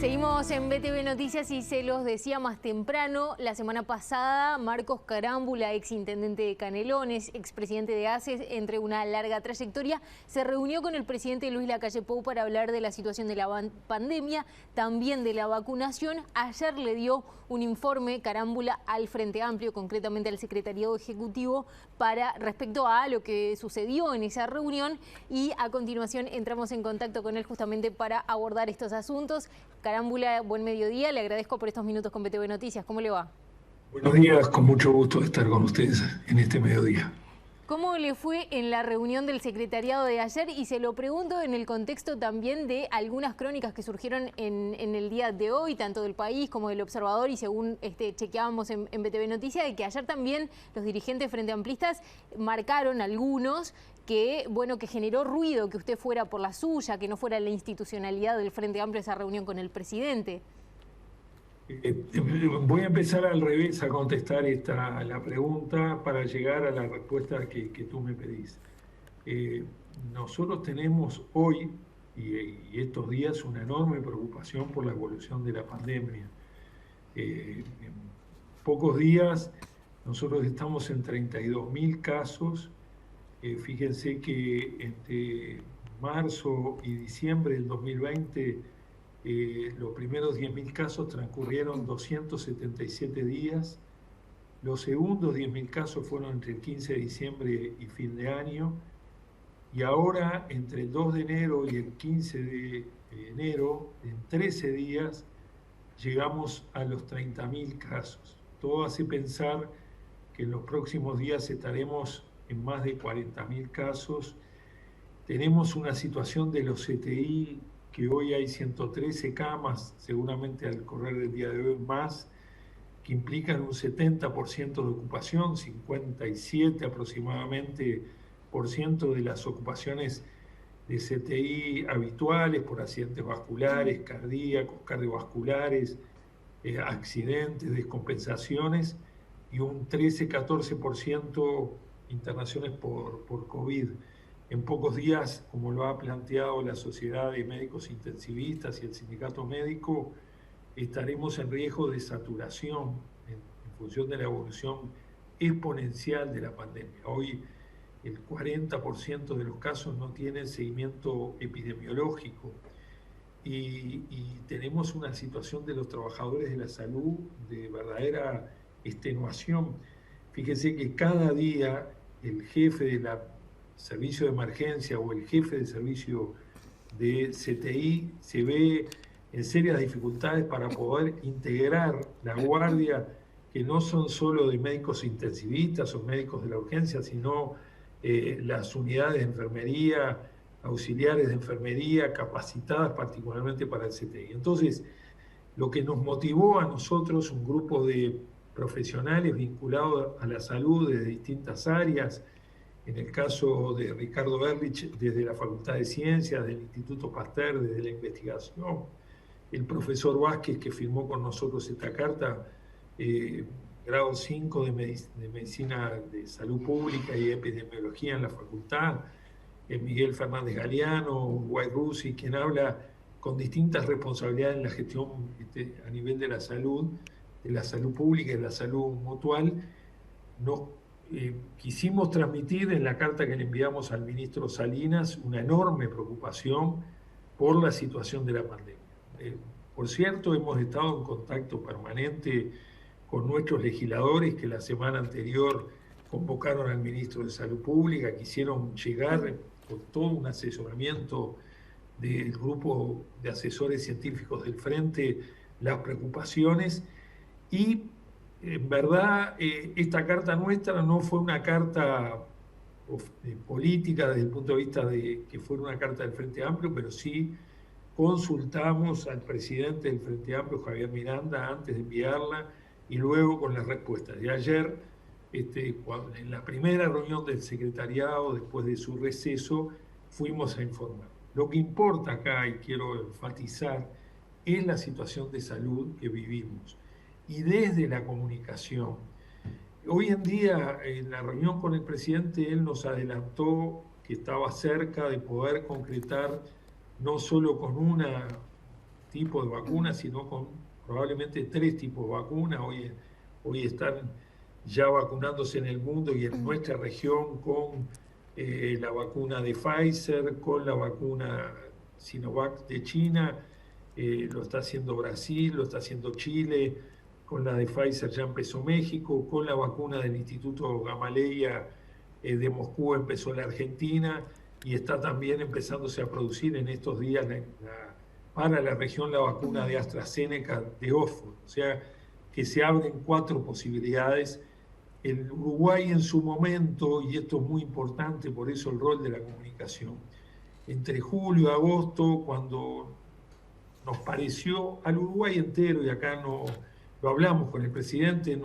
Seguimos en BTV Noticias y se los decía más temprano. La semana pasada, Marcos Carámbula, exintendente de Canelones, expresidente de ACES, entre una larga trayectoria, se reunió con el presidente Luis Lacalle Pou para hablar de la situación de la pandemia, también de la vacunación. Ayer le dio un informe Carámbula al Frente Amplio, concretamente al Secretariado Ejecutivo, respecto a lo que sucedió en esa reunión, y a continuación entramos en contacto con él justamente para abordar estos asuntos. Carámbula, buen mediodía, le agradezco por estos minutos con BTV Noticias. ¿Cómo le va? Buenos días, con mucho gusto de estar con ustedes en este mediodía. ¿Cómo le fue en la reunión del secretariado de ayer? Y se lo pregunto en el contexto también de algunas crónicas que surgieron en el día de hoy, tanto del País como del Observador, y según chequeábamos en BTV Noticias, de que ayer también los dirigentes frente amplistas marcaron algunos que generó ruido que usted fuera por la suya, que no fuera la institucionalidad del Frente Amplio a esa reunión con el presidente. Voy a empezar al revés a contestar la pregunta para llegar a la respuesta que tú me pedís. Nosotros tenemos hoy y estos días una enorme preocupación por la evolución de la pandemia. En pocos días nosotros estamos en 32.000 casos. Fíjense que entre marzo y diciembre del 2020 los primeros 10.000 casos transcurrieron 277 días, los segundos 10.000 casos fueron entre el 15 de diciembre y fin de año, y ahora entre el 2 de enero y el 15 de enero, en 13 días, llegamos a los 30.000 casos. Todo hace pensar que en los próximos días estaremos en más de 40.000 casos. Tenemos una situación de los CTI que hoy hay 113 camas, seguramente al correr del día de hoy más, que implican un 70% de ocupación, 57 aproximadamente por ciento de las ocupaciones de CTI habituales por accidentes vasculares, cardíacos, cardiovasculares, accidentes, descompensaciones, y un 13-14% internaciones por COVID. En pocos días, como lo ha planteado la Sociedad de Médicos Intensivistas y el Sindicato Médico, estaremos en riesgo de saturación en función de la evolución exponencial de la pandemia. Hoy el 40% de los casos no tienen seguimiento epidemiológico y tenemos una situación de los trabajadores de la salud de verdadera extenuación. Fíjense que cada día el jefe de la servicio de emergencia o el jefe de servicio de CTI se ve en serias dificultades para poder integrar la guardia, que no son solo de médicos intensivistas o médicos de la urgencia, sino las unidades de enfermería, auxiliares de enfermería capacitadas particularmente para el CTI. Entonces, lo que nos motivó a nosotros, un grupo de profesionales vinculados a la salud de distintas áreas, en el caso de Ricardo Ehrlich, desde la Facultad de Ciencias, del Instituto Pasteur, desde la investigación, el profesor Vázquez, que firmó con nosotros esta carta, grado 5 de Medicina de Salud Pública y Epidemiología en la facultad, Miguel Fernández Galeano, White Rusi, quien habla con distintas responsabilidades en la gestión a nivel de la salud pública y de la salud mutual. Quisimos transmitir en la carta que le enviamos al ministro Salinas una enorme preocupación por la situación de la pandemia. Por cierto, hemos estado en contacto permanente con nuestros legisladores que la semana anterior convocaron al ministro de Salud Pública, quisieron llegar con todo un asesoramiento del grupo de asesores científicos del Frente las preocupaciones, y en verdad esta carta nuestra no fue una carta política desde el punto de vista de que fuera una carta del Frente Amplio, pero sí consultamos al presidente del Frente Amplio, Javier Miranda, antes de enviarla, y luego con las respuestas. De ayer, en la primera reunión del secretariado, después de su receso, fuimos a informar. Lo que importa acá, y quiero enfatizar, es la situación de salud que vivimos. Y desde la comunicación, hoy en día, en la reunión con el presidente, él nos adelantó que estaba cerca de poder concretar, no solo con una tipos de vacunas, sino con probablemente 3 tipos de vacunas. Hoy están ya vacunándose en el mundo y en nuestra región con la vacuna de Pfizer, con la vacuna Sinovac de China, lo está haciendo Brasil, lo está haciendo Chile, con la de Pfizer ya empezó México, con la vacuna del Instituto Gamaleya de Moscú empezó la Argentina, y está también empezándose a producir en estos días para la región la vacuna de AstraZeneca de Oxford. O sea, que se abren 4 posibilidades. El Uruguay en su momento, y esto es muy importante, por eso el rol de la comunicación, entre julio y agosto, cuando nos pareció al Uruguay entero, y acá no lo hablamos con el presidente, a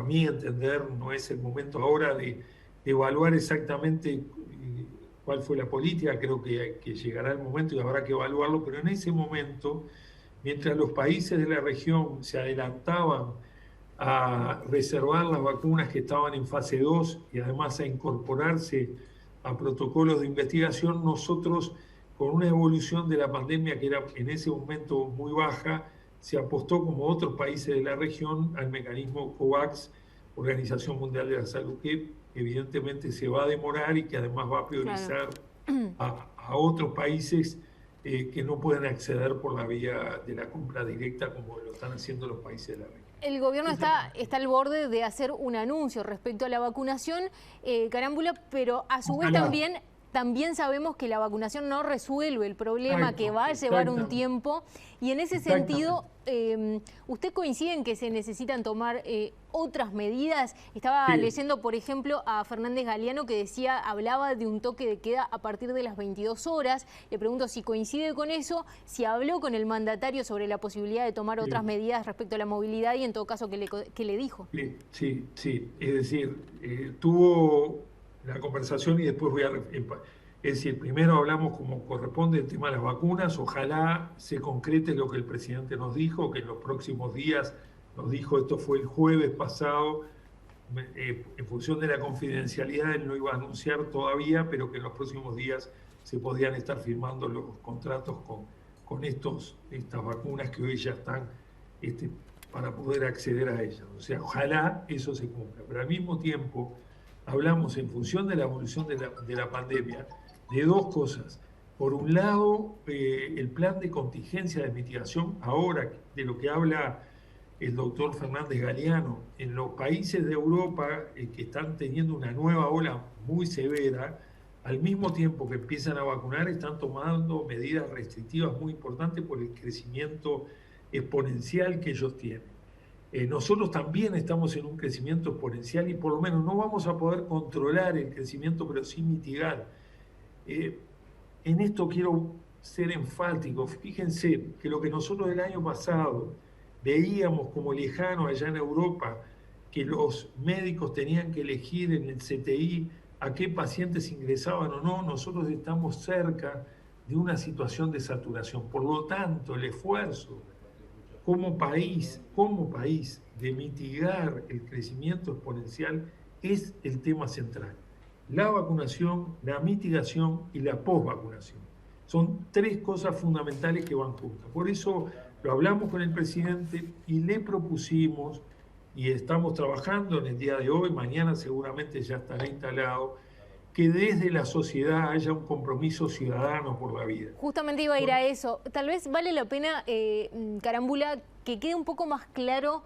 mí entender, no es el momento ahora de evaluar exactamente cuál fue la política. Creo que llegará el momento y habrá que evaluarlo, pero en ese momento, mientras los países de la región se adelantaban a reservar las vacunas que estaban en fase 2 y además a incorporarse a protocolos de investigación, nosotros, con una evolución de la pandemia que era en ese momento muy baja, se apostó, como otros países de la región, al mecanismo COVAX, Organización Mundial de la Salud, que evidentemente se va a demorar y que además va a priorizar a otros países que no pueden acceder por la vía de la compra directa como lo están haciendo los países de la región. El gobierno está al borde de hacer un anuncio respecto a la vacunación, Carámbula, pero a su vez también sabemos que la vacunación no resuelve el problema, que va a llevar un tiempo. Y en ese sentido, ¿usted coincide en que se necesitan tomar otras medidas? Estaba leyendo, por ejemplo, a Fernández Galiano, que hablaba de un toque de queda a partir de las 22 horas. Le pregunto si coincide con eso, si habló con el mandatario sobre la posibilidad de tomar otras medidas respecto a la movilidad y en todo caso, ¿qué le dijo? Sí. Es decir, tuvo la conversación y después es decir, primero hablamos como corresponde el tema de las vacunas. Ojalá se concrete lo que el presidente nos dijo, que en los próximos días nos dijo, esto fue el jueves pasado, en función de la confidencialidad él no iba a anunciar todavía, pero que en los próximos días se podían estar firmando los contratos con estas vacunas que hoy ya están para poder acceder a ellas. O sea, ojalá eso se cumpla. Pero al mismo tiempo hablamos, en función de la evolución de la pandemia, de 2 cosas. Por un lado, el plan de contingencia de mitigación, ahora de lo que habla el doctor Fernández Galiano, en los países de Europa que están teniendo una nueva ola muy severa, al mismo tiempo que empiezan a vacunar, están tomando medidas restrictivas muy importantes por el crecimiento exponencial que ellos tienen. Nosotros también estamos en un crecimiento exponencial y por lo menos no vamos a poder controlar el crecimiento, pero sí mitigar. En esto quiero ser enfático. Fíjense que lo que nosotros el año pasado veíamos como lejano allá en Europa, que los médicos tenían que elegir en el CTI a qué pacientes ingresaban o no, nosotros estamos cerca de una situación de saturación. Por lo tanto, el esfuerzo como país, de mitigar el crecimiento exponencial es el tema central. La vacunación, la mitigación y la posvacunación. Son 3 cosas fundamentales que van juntas. Por eso lo hablamos con el presidente y le propusimos, y estamos trabajando en el día de hoy, mañana seguramente ya estará instalado, que desde la sociedad haya un compromiso ciudadano por la vida. Justamente iba a ir a eso. Tal vez vale la pena, Carámbula, que quede un poco más claro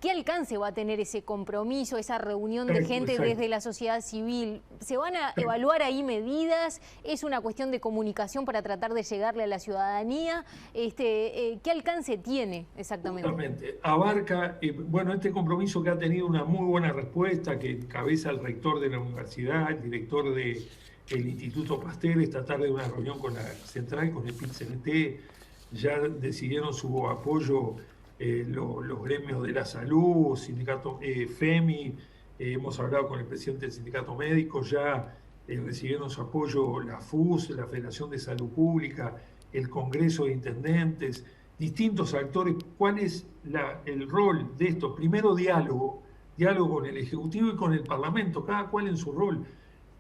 qué alcance va a tener ese compromiso, esa reunión de gente desde la sociedad civil. ¿Se van a evaluar ahí medidas? ¿Es una cuestión de comunicación para tratar de llegarle a la ciudadanía? ¿Qué alcance tiene exactamente? Justamente, abarca, este compromiso que ha tenido una muy buena respuesta, que encabeza el rector de la universidad, el director del Instituto Pasteur, esta tarde una reunión con la central, con el PIT-CNT, ya decidieron su apoyo los gremios de la salud, sindicato FEMI, hemos hablado con el presidente del sindicato médico, ya recibieron su apoyo la FUS, la Federación de Salud Pública, el Congreso de Intendentes, distintos actores. ¿Cuál es el rol de esto? Primero, diálogo con el Ejecutivo y con el Parlamento, cada cual en su rol.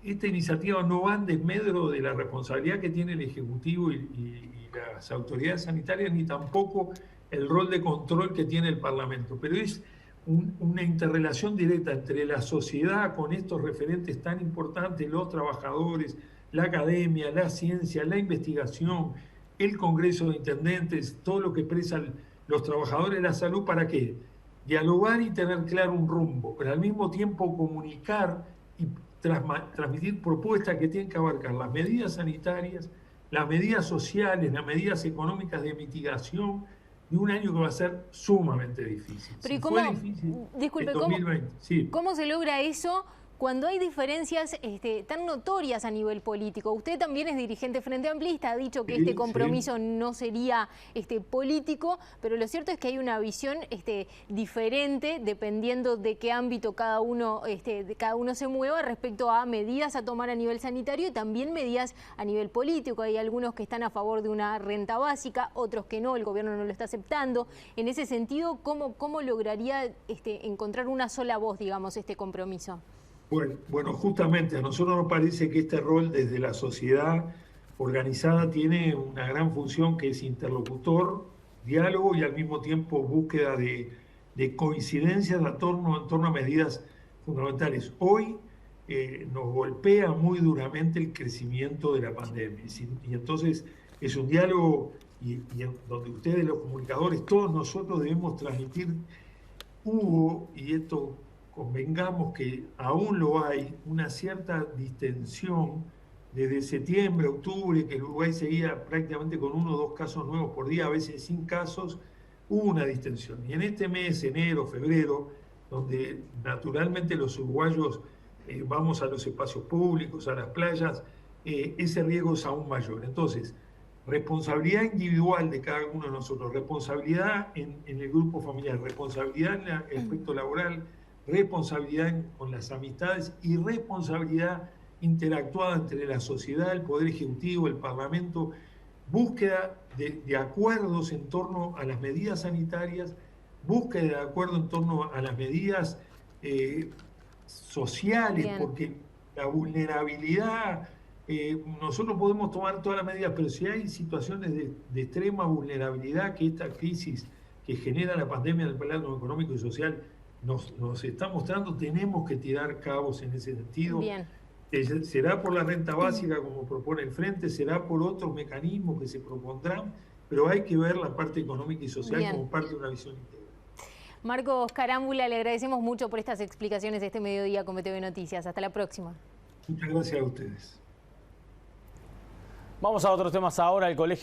esta iniciativa no va en desmedro de la responsabilidad que tiene el Ejecutivo y las autoridades sanitarias, ni tampoco el rol de control que tiene el Parlamento, pero es una interrelación directa entre la sociedad con estos referentes tan importantes, los trabajadores, la academia, la ciencia, la investigación, el Congreso de Intendentes, todo lo que expresan los trabajadores de la salud. ¿Para qué? Dialogar y tener claro un rumbo, pero al mismo tiempo comunicar y transmitir propuestas que tienen que abarcar las medidas sanitarias, las medidas sociales, las medidas económicas de mitigación de un año que va a ser sumamente difícil. Pero si ¿cómo, fue difícil disculpe, en 2020, sí. ¿cómo se logra eso cuando hay diferencias tan notorias a nivel político? Usted también es dirigente Frente Amplista, ha dicho que este compromiso no sería político, pero lo cierto es que hay una visión diferente dependiendo de qué ámbito cada uno se mueva respecto a medidas a tomar a nivel sanitario y también medidas a nivel político. Hay algunos que están a favor de una renta básica, otros que no, el gobierno no lo está aceptando. En ese sentido, ¿cómo lograría encontrar una sola voz, digamos, este compromiso? Bueno, justamente a nosotros nos parece que este rol desde la sociedad organizada tiene una gran función, que es interlocutor, diálogo y al mismo tiempo búsqueda de coincidencias en torno a medidas fundamentales. Hoy nos golpea muy duramente el crecimiento de la pandemia y entonces es un diálogo y donde ustedes, los comunicadores, todos nosotros debemos transmitir. Y esto convengamos que aún lo hay, una cierta distensión desde septiembre, octubre, que el Uruguay seguía prácticamente con 1 o 2 casos nuevos por día, a veces sin casos, hubo una distensión. Y en este mes, enero, febrero, donde naturalmente los uruguayos vamos a los espacios públicos, a las playas, ese riesgo es aún mayor. Entonces, responsabilidad individual de cada uno de nosotros, responsabilidad en el grupo familiar, responsabilidad en el aspecto laboral, responsabilidad con las amistades y responsabilidad interactuada entre la sociedad, el Poder Ejecutivo, el Parlamento, búsqueda de acuerdos en torno a las medidas sanitarias, búsqueda de acuerdo en torno a las medidas sociales. Bien. Porque la vulnerabilidad, nosotros podemos tomar todas las medidas, pero si hay situaciones de extrema vulnerabilidad que esta crisis que genera la pandemia en el plano económico y social nos está mostrando, tenemos que tirar cabos en ese sentido. Bien. Será por la renta básica como propone el Frente, será por otros mecanismos que se propondrán, pero hay que ver la parte económica y social. Bien. Como parte de una visión integral. Marcos Carámbula, le agradecemos mucho por estas explicaciones este mediodía con BTV Noticias. Hasta la próxima. Muchas gracias a ustedes. Vamos a otros temas ahora. El Colegio